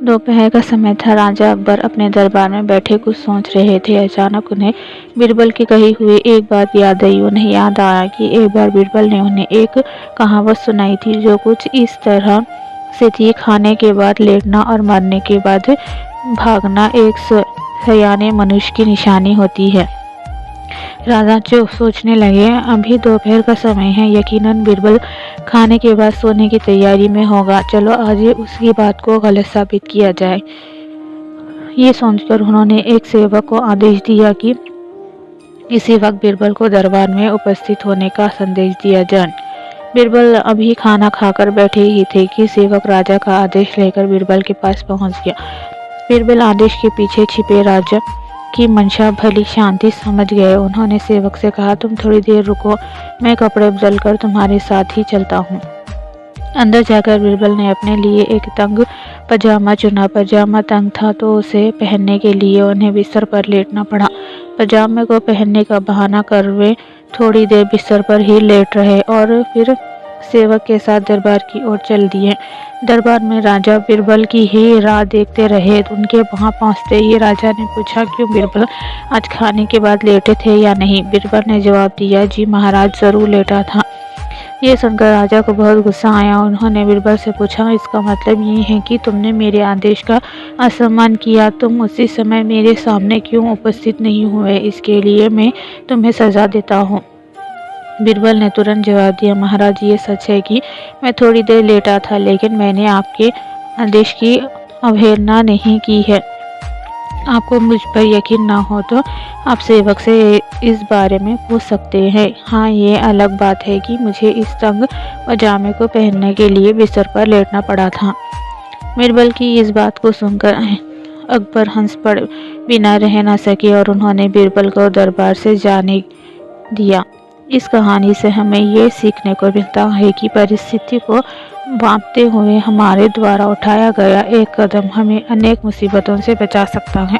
दोपहर का समय था। राजा अकबर अपने दरबार में बैठे कुछ सोच रहे थे। अचानक उन्हें बीरबल की कही हुई एक बात याद आई। उन्हें याद आया कि एक बार बीरबल ने उन्हें एक कहावत सुनाई थी जो कुछ इस तरह से थी, खाने के बाद लेटना और मरने के बाद भागना एक सयाने मनुष्य की निशानी होती है। राजा जो सोचने लगे, अभी दोपहर का समय है, यकीनन बीरबल खाने के बाद सोने की तैयारी में होगा। चलो आज उसकी बात को गलत साबित किया जाए। ये सोचकर उन्होंने एक सेवक को आदेश दिया कि इसी वक्त बीरबल को दरबार में उपस्थित होने का संदेश दिया जाए। बीरबल अभी खाना खाकर बैठे ही थे कि सेवक राजा का आदेश लेकर बीरबल के पास पहुंच गया। बीरबल आदेश के पीछे छिपे राजा की मंशा भली शांति समझ गए। उन्होंने सेवक से कहा, तुम थोड़ी देर रुको, मैं कपड़े बदलकर तुम्हारे साथ ही चलता हूँ। अंदर जाकर बीरबल ने अपने लिए एक तंग पजामा चुना। पजामा तंग था तो उसे पहनने के लिए उन्हें बिस्तर पर लेटना पड़ा। पजामे को पहनने का बहाना कर वे थोड़ी देर बिस्तर पर ही लेट रहे और फिर सेवक के साथ दरबार की ओर चल दिए। दरबार में राजा बीरबल की ही राह देखते रहे। उनके वहां पहुंचते ही राजा ने पूछा, क्यों बीरबल आज खाने के बाद लेटे थे या नहीं? बीरबल ने जवाब दिया, जी महाराज, जरूर लेटा था। ये सुनकर राजा को बहुत गुस्सा आया। उन्होंने बीरबल से पूछा, इसका मतलब ये है कि तुमने मेरे आदेश का असम्मान किया? तुम उसी समय मेरे सामने क्यों उपस्थित नहीं हुए? इसके लिए मैं तुम्हें सजा देता हूँ। बीरबल ने तुरंत जवाब दिया, महाराज, ये सच है कि मैं थोड़ी देर लेटा था, लेकिन मैंने आपके आदेश की अवहेलना नहीं की है। आपको मुझ पर यकीन ना हो तो आप सेवक से इस बारे में पूछ सकते हैं। हाँ, ये अलग बात है कि मुझे इस तंग पजामे को पहनने के लिए बिस्तर पर लेटना पड़ा था। बीरबल की इस बात को सुनकर अकबर हंस पड़ बिना रह न सके और उन्होंने बीरबल को दरबार से जाने दिया। इस कहानी से हमें ये सीखने को मिलता है कि परिस्थिति को भांपते हुए हमारे द्वारा उठाया गया एक कदम हमें अनेक मुसीबतों से बचा सकता है।